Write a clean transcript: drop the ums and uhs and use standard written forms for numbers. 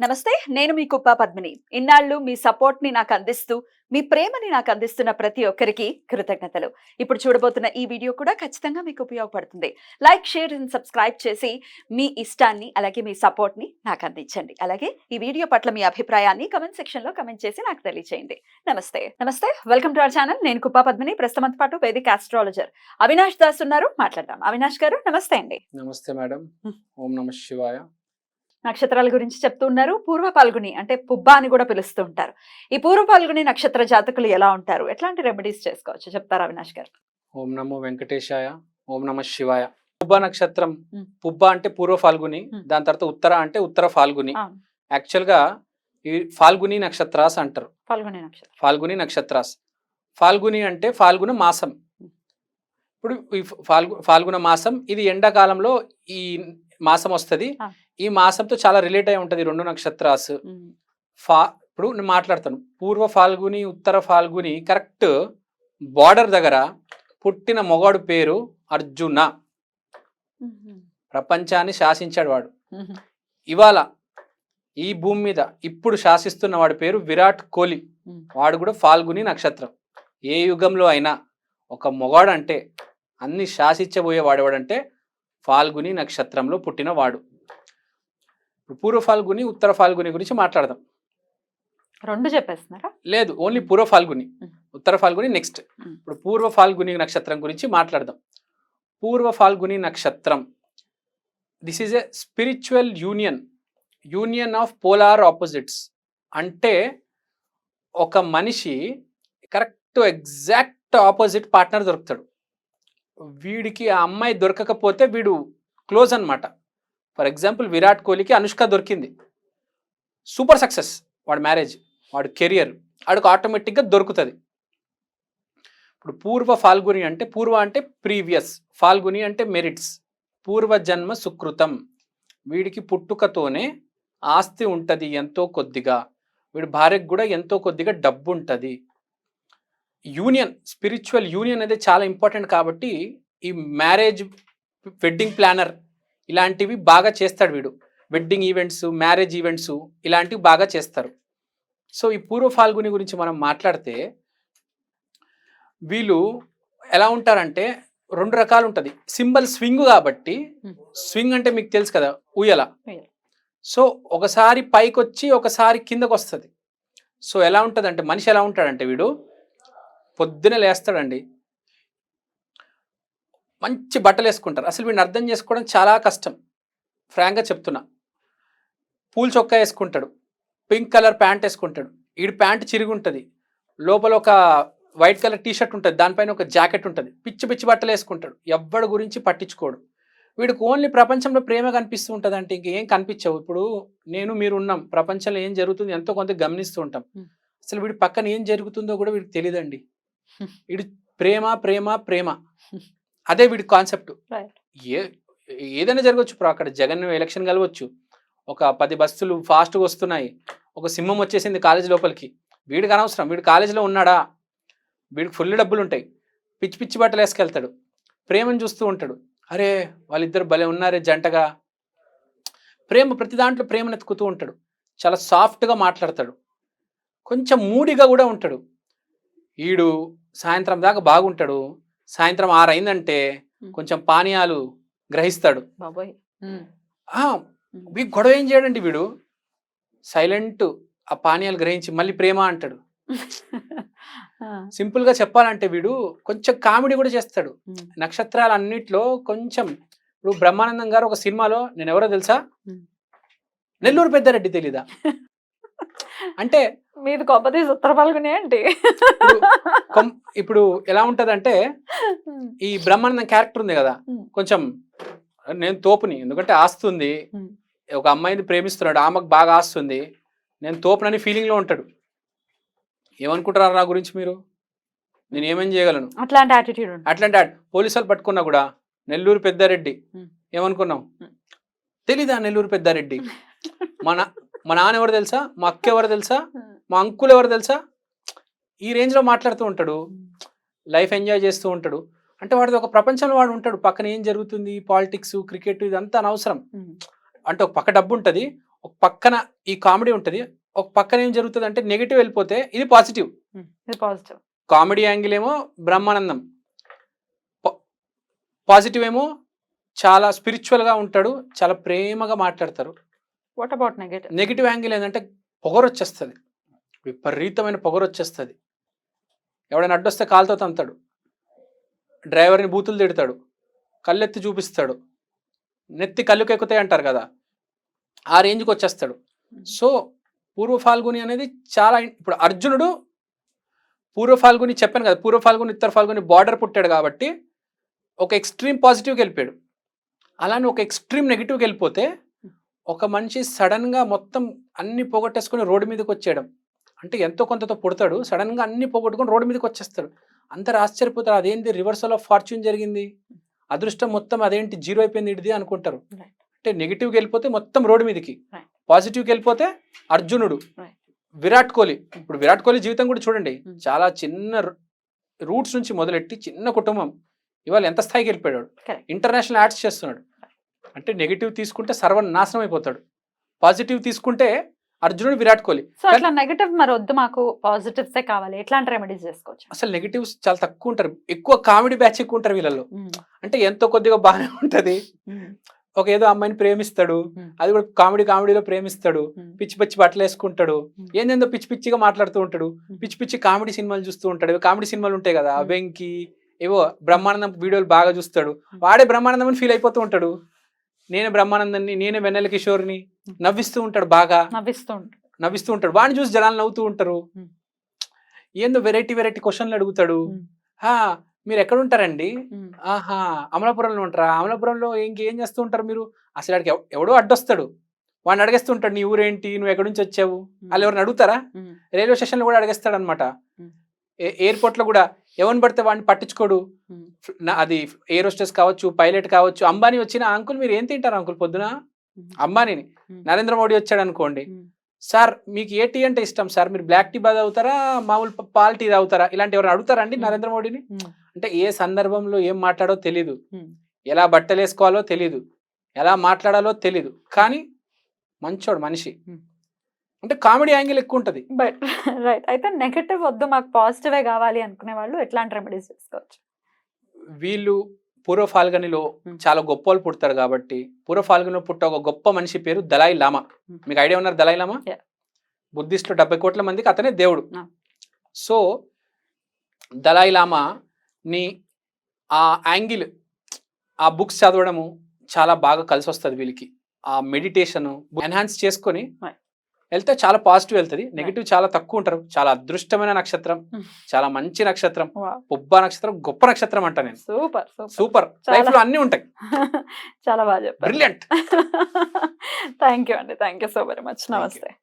నమస్తే, నేను మీ కుప్ప పద్మిని. ఇన్నాళ్ళు మీ సపోర్ట్‌ని నాకు అందిస్తూ, మీ ప్రేమని నాకు అందిస్తున్న ప్రతి ఒక్కరికి కృతజ్ఞతలు. ఇప్పుడు చూడబోతున్న ఈ వీడియో కూడా ఖచ్చితంగా మీకు ఉపయోగపడుతుంది. లైక్, షేర్ అండ్ సబ్స్క్రైబ్ చేసి మీ ఇష్టాన్ని అలాగే మీ సపోర్ట్‌ని నాకు అందించండి. అలాగే ఈ వీడియో పట్ల మీ అభిప్రాయాన్ని కామెంట్ సెక్షన్‌లో కామెంట్ చేసి నాకు తెలియజేయండి. నమస్తే. Welcome to our channel. నేను కుప్ప పద్మిని. ప్రస్తుతం పాటు వేదిక ఆస్ట్రాలజర్ అవినాష్ దాస్ ఉన్నారు. మాట్లాడదాం. అవినాష్ గారు నమస్తే అండి. నమస్తే మేడం. ఓం నమ శివాయ. నక్షత్రాల గురించి చెప్తూ ఉన్నారు. పూర్వ పాల్గుని అంటే పుబ్బా అని కూడా పిలుస్తూ ఉంటారు. ఈ పూర్వ పాల్గుని నక్షత్ర జాతకులు ఎలా ఉంటారు? ఎట్లాంటి రెమెడీస్ చేసుకోవచ్చు చెప్తారా అవినాష్ గారు? ఓం నమో వెంకటేశాయ. ఓం నమ శివాయ. పుబ్బ నక్షత్రం, పుబ్బ అంటే పూర్వ ఫాల్గుని, దాని తర్వాత ఉత్తర అంటే ఉత్తర ఫాల్గుని. యాక్చువల్ గా ఈ ఫాల్గుని నక్షత్రాస్ అంటారు. ఫాల్గుని నక్షత్రాస్. ఫాల్గుని అంటే ఫాల్గుణ మాసం. ఇప్పుడు ఈ ఫాల్గుణ మాసం ఇది ఎండాకాలంలో ఈ మాసం వస్తుంది. ఈ మాసంతో చాలా రిలేట్ అయి ఉంటది రెండు నక్షత్రాస్. ఇప్పుడు నేను మాట్లాడతాను. పూర్వ ఫాల్గుని ఉత్తర ఫాల్గుని కరెక్ట్ బార్డర్ దగ్గర పుట్టిన మొగాడు పేరు అర్జున. ప్రపంచాన్ని శాసించాడు వాడు. ఇవాళ ఈ భూమి మీద ఇప్పుడు శాసిస్తున్న వాడి పేరు విరాట్ కోహ్లీ. వాడు కూడా ఫాల్గుని నక్షత్రం. ఏ యుగంలో అయినా ఒక మొగాడు అంటే అన్ని శాసించబోయే వాడేవాడంటే ఫాల్గుని నక్షత్రంలో పుట్టిన వాడు. పూర్వ ఫాల్గుని ఉత్తర ఫాల్గుని గురించి మాట్లాడదాం. రెండు చెప్పేస్తున్నారా? లేదు, ఓన్లీ పూర్వ ఫాల్గుని. ఉత్తర ఫాల్గుని నెక్స్ట్. ఇప్పుడు పూర్వ ఫాల్గుని నక్షత్రం గురించి మాట్లాడదాం. పూర్వ ఫాల్గుని నక్షత్రం, this is a spiritual union of polar opposites. అంటే ఒక మనిషి కరెక్ట్ ఎగ్జాక్ట్ ఆపోజిట్ పార్ట్నర్ దొరుకుతాడు. వీడికి ఆ అమ్మాయి దొరకకపోతే వీడు క్లోజ్ అన్నమాట. ఫర్ ఎగ్జాంపుల్ విరాట్ కోహ్లీకి అనుష్క దొరికింది, సూపర్ సక్సెస్ వాడి మ్యారేజ్, వాడి కెరియర్ వాడికి ఆటోమేటిక్గా దొరుకుతుంది. ఇప్పుడు పూర్వ ఫాల్గుని అంటే పూర్వ అంటే ప్రీవియస్, ఫాల్గుని అంటే మెరిట్స్, పూర్వజన్మ సుకృతం. వీడికి పుట్టుకతోనే ఆస్తి ఉంటుంది ఎంతో కొద్దిగా, వీడి భార్యకు కూడా ఎంతో కొద్దిగా డబ్బు ఉంటుంది. యూనియన్, స్పిరిచువల్ యూనియన్ అనేది చాలా ఇంపార్టెంట్. కాబట్టి ఈ మ్యారేజ్, వెడ్డింగ్ ప్లానర్ ఇలాంటివి బాగా చేస్తాడు వీడు. వెడ్డింగ్ ఈవెంట్స్, మ్యారేజ్ ఈవెంట్స్ ఇలాంటివి బాగా చేస్తారు. సో ఈ పూర్వ ఫాల్గుని గురించి మనం మాట్లాడితే వీళ్ళు ఎలా ఉంటారంటే రెండు రకాలు ఉంటుంది. సింబల్ స్వింగ్ కాబట్టి, స్వింగ్ అంటే మీకు తెలుసు కదా, ఉయ్యల. సో ఒకసారి పైకి వచ్చి ఒకసారి కిందకు వస్తుంది. సో ఎలా ఉంటుంది అంటే మనిషి ఎలా ఉంటాడంటే వీడు పొద్దునే లేస్తాడండి, మంచి బట్టలు వేసుకుంటారు. అసలు వీడిని అర్థం చేసుకోవడం చాలా కష్టం, ఫ్రాంక్గా చెప్తున్నా. పూల్ చొక్కా వేసుకుంటాడు, పింక్ కలర్ ప్యాంట్ వేసుకుంటాడు. వీడి ప్యాంట్ చిరిగి ఉంటుంది, లోపల ఒక వైట్ కలర్ టీ షర్ట్ ఉంటుంది, దానిపైన ఒక జాకెట్ ఉంటుంది. పిచ్చి పిచ్చి బట్టలు వేసుకుంటాడు, ఎవ్వడి గురించి పట్టించుకోడు. వీడికి ఓన్లీ ప్రపంచంలో ప్రేమ కనిపిస్తూ ఉంటుంది. అంటే ఇంకేం కనిపించవు. ఇప్పుడు నేను మీరు ఉన్నాం, ప్రపంచంలో ఏం జరుగుతుంది ఎంతో కొంత గమనిస్తూ ఉంటాం. అసలు వీడి పక్కన ఏం జరుగుతుందో కూడా వీడికి తెలియదండి. వీడి ప్రేమ ప్రేమ ప్రేమ, అదే వీడి కాన్సెప్ట్. ఏదైనా జరగవచ్చు. ఇప్పుడు అక్కడ జగన్ ఎలక్షన్ కలవచ్చు, ఒక 10 బస్సులు ఫాస్ట్గా వస్తున్నాయి, ఒక సింహం వచ్చేసింది కాలేజీ లోపలికి. వీడికి అనవసరం, వీడు కాలేజీలో ఉన్నాడా, వీడికి ఫుల్ డబ్బులు ఉంటాయి, పిచ్చి పిచ్చి బట్టలు వేసుకెళ్తాడు, ప్రేమను చూస్తూ ఉంటాడు. అరే వాళ్ళిద్దరు భలే ఉన్నారే జంటగా. ప్రేమ, ప్రతి దాంట్లో ప్రేమను ఎత్తుకుతూ ఉంటాడు. చాలా సాఫ్ట్గా మాట్లాడతాడు, కొంచెం మూడిగా కూడా ఉంటాడు. వీడు సాయంత్రం దాకా బాగుంటాడు, సాయంత్రం 6 అయిందంటే కొంచెం పానీయాలు గ్రహిస్తాడు. వీడు గొడవ ఏం చేయడండి, వీడు సైలెంట్, ఆ పానీయాలు గ్రహించి మళ్ళీ ప్రేమ అంటాడు. సింపుల్ గా చెప్పాలంటే వీడు కొంచెం కామెడీ కూడా చేస్తాడు. నక్షత్రాలన్నిట్లో కొంచెం. ఇప్పుడు బ్రహ్మానందం గారు ఒక సినిమాలో, నేను ఎవరో తెలుసా, నెల్లూరు పెద్దారెడ్డి తెలీదా అంటే మీది కొబ్బరి ఉత్తర పాల్గొనే అంటే ఇప్పుడు ఎలా ఉంటదంటే, ఈ బ్రహ్మానందం క్యారెక్టర్ ఉంది కదా, కొంచెం నేను తోపుని, ఎందుకంటే ఆస్తుంది, ఒక అమ్మాయిని ప్రేమిస్తున్నాడు, ఆమెకు బాగా ఆస్తుంది, నేను తోపునని ఫీలింగ్ లో ఉంటాడు. ఏమనుకుంటారు నా గురించి మీరు, నేను ఏమేం చేయగలను, అట్లాంటి యాటిట్యూడ్. అట్లాంటి పోలీసు వాళ్ళు పట్టుకున్నా కూడా నెల్లూరు పెద్దారెడ్డి ఏమనుకున్నావు, తెలీదా నెల్లూరు పెద్దారెడ్డి? మా నాన్న ఎవరు తెలుసా, మా అక్క ఎవరు తెలుసా, మా అంకుల్ ఎవరు తెలుసా, ఈ రేంజ్లో మాట్లాడుతూ ఉంటాడు. లైఫ్ ఎంజాయ్ చేస్తూ ఉంటాడు. అంటే వాడిది ఒక ప్రపంచంలో వాడు ఉంటాడు. పక్కన ఏం జరుగుతుంది, పాలిటిక్స్, క్రికెట్, ఇదంతా అనవసరం. అంటే ఒక పక్క డబ్బు ఉంటుంది, ఒక పక్కన ఈ కామెడీ ఉంటది, ఒక పక్కన ఏం జరుగుతుంది అంటే నెగిటివ్ వెళ్ళిపోతే ఇది పాజిటివ్. ఇది పాజిటివ్. కామెడీ యాంగిల్ ఏమో బ్రహ్మానందం, పాజిటివ్ ఏమో చాలా స్పిరిచువల్ గా ఉంటాడు, చాలా ప్రేమగా మాట్లాడతారు. What about negative? Negative angle ఏంటంటే పొగరు వచ్చేస్తుంది, విపరీతమైన పొగరు వచ్చేస్తుంది. ఎవడైనా అడ్డొస్తే కాలుతో తంతాడు, డ్రైవర్ని బూతులు తిడతాడు, కళ్ళెత్తి చూపిస్తాడు, నెత్తి కళ్ళుకి ఎక్కుతాయి అంటారు కదా, ఆ రేంజ్కి వచ్చేస్తాడు. సో పూర్వ ఫాల్గుని అనేది చాలా, ఇప్పుడు అర్జునుడు పూర్వ ఫాల్గుని చెప్పాను కదా, పూర్వ ఫాల్గుని ఉత్తర ఫాల్గుని బార్డర్ పుట్టాడు కాబట్టి ఒక ఎక్స్ట్రీమ్ పాజిటివ్కి వెళ్ళిపోయాడు. అలానే ఒక ఎక్స్ట్రీమ్ నెగిటివ్కి వెళ్ళిపోతే ఒక మనిషి సడన్గా మొత్తం అన్ని పోగొట్టేసుకుని రోడ్డు మీదకి వచ్చేయడం అంటే ఎంతో కొంతతో పుడతాడు, సడన్గా అన్ని పోగొట్టుకొని రోడ్డు మీదకి వచ్చేస్తాడు. అందరు ఆశ్చర్యపోతారు, అదేంటి రివర్సల్ ఆఫ్ ఫార్చ్యూన్ జరిగింది, అదృష్టం మొత్తం అదేంటి జీరో అయిపోయింది ఇడిది అనుకుంటారు. అంటే నెగిటివ్కి వెళ్ళిపోతే మొత్తం రోడ్డు మీదకి, పాజిటివ్కి వెళ్ళిపోతే అర్జునుడు, విరాట్ కోహ్లీ. ఇప్పుడు విరాట్ కోహ్లీ జీవితం కూడా చూడండి, చాలా చిన్న రూట్స్ నుంచి మొదలెట్టి చిన్న కుటుంబం ఇవాళ ఎంత స్థాయికి వెళ్ళిపోయాడు, ఇంటర్నేషనల్ యాడ్స్ చేస్తున్నాడు. అంటే నెగిటివ్ తీసుకుంటే సర్వనాశనం అయిపోతాడు, పాజిటివ్ తీసుకుంటే అర్జునుడు, విరాట్ కోహ్లీ. సో అట్లా నెగటివ్ మరి వద్దు, మాకు పాజిటివ్స్ కావాలి, ఎట్లాంటి రెమెడీస్ చేసుకోవచ్చు? అసలు నెగిటివ్స్ చాలా తక్కువ ఉంటారు, ఎక్కువ కామెడీ బ్యాచ్ ఎక్కువ ఉంటారు వీళ్ళలో. అంటే ఎంతో కొద్దిగా బాగానే ఉంటది, ఒక ఏదో అమ్మాయిని ప్రేమిస్తాడు, అది కూడా కామెడీలో ప్రేమిస్తాడు, పిచ్చి పిచ్చి బట్టలు వేసుకుంటాడు, ఏందేందో పిచ్చి పిచ్చిగా మాట్లాడుతూ ఉంటాడు, పిచ్చి పిచ్చి కామెడీ సినిమాలు చూస్తూ ఉంటాడు. కామెడీ సినిమాలు ఉంటాయి కదా, వెంకీ ఏవో, బ్రహ్మానందం వీడియోలు బాగా చూస్తాడు, వాడే బ్రహ్మానందం అని ఫీల్ అయిపోతూ ఉంటాడు. నేనే బ్రహ్మానందాన్ని, నేనే వెన్నెల కిషోర్ని, నవ్విస్తూ ఉంటాడు, బాగా నవ్విస్తూ ఉంటాడు. వాడిని చూసి జనాలు నవ్వుతూ ఉంటారు. ఏందో వెరైటీ క్వశ్చన్లు అడుగుతాడు. మీరు ఎక్కడ ఉంటారండి? ఆహా, అమలాపురంలో ఉంటారా? అమలాపురంలో ఇంకేం చేస్తూ ఉంటారు మీరు? అసలు వాడికి ఎవడో అడ్డొస్తాడు, వాడిని అడిగేస్తూ ఉంటాడు, నీ ఊరేంటి, నువ్వు ఎక్కడి నుంచి వచ్చావు, వాళ్ళు ఎవరిని అడుగుతారా? రైల్వే స్టేషన్లో కూడా అడిగేస్తాడు అనమాట. ఎయిర్పోర్ట్ లో కూడా ఎవరిని పడితే వాడిని పట్టించుకోడు. అది ఎయిర్ హోస్టెస్ కావచ్చు, పైలట్ కావచ్చు. అంబానీ వచ్చిన, అంకుల్ మీరు ఏం తింటారు అంకుల్ పొద్దున? అంబానీని. నరేంద్ర మోడీ వచ్చాడు అనుకోండి, సార్ మీకు ఏ టీ అంటే ఇష్టం సార్, మీరు బ్లాక్ టీ బాగా తాగుతారా, మామూలు పాల్ టీ తాగుతారా, ఇలాంటి ఎవరు అడుగుతారా అండి నరేంద్ర మోడీని? అంటే ఏ సందర్భంలో ఏం మాట్లాడో తెలీదు, ఎలా బట్టలు వేసుకోవాలో తెలీదు, ఎలా మాట్లాడాలో తెలీదు, కానీ మంచోడు మనిషి. అంటే కామెడీ యాంగిల్ ఎక్కువ ఉంటది. బట్ రైట్, అయితే నెగటివ్ వద్దు, మాకు పాజిటివే కావాలి అనుకునే వాళ్ళు ఎట్లాంటి రెమెడీస్ చేసుకోవచ్చు? వీళ్ళు పూర్వ ఫాల్గనిలో చాలా గొప్ప వాళ్ళు పుడతారు కాబట్టి, పూర్వ ఫాల్గనిలో పుట్ట ఒక గొప్ప మనిషి పేరు దలాయి లామా. మీకు ఐడియా ఉన్నారు దలాయి లామా? బుద్ధిస్టులు 70 కోట్ల మందికి అతనే దేవుడు. సో దలాయి లామా ని ఆ యాంగిల్, ఆ బుక్స్ చదవడము చాలా బాగా కలిసి వస్తుంది వీళ్ళకి. ఆ మెడిటేషన్ ఎన్హాన్స్ చేసుకొని వెళ్తే చాలా పాజిటివ్ వెళ్తుంది, నెగిటివ్ చాలా తక్కువ ఉంటారు. చాలా అదృష్టమైన నక్షత్రం, చాలా మంచి నక్షత్రం, పుబ్బ నక్షత్రం, గొప్ప నక్షత్రం అంట నేను. సూపర్ లైఫ్ లో అన్ని ఉంటాయి. చాలా బాగా చెప్పారు, బ్రిలియంట్. థ్యాంక్ యూ అండి, thank you so very much. నమస్తే.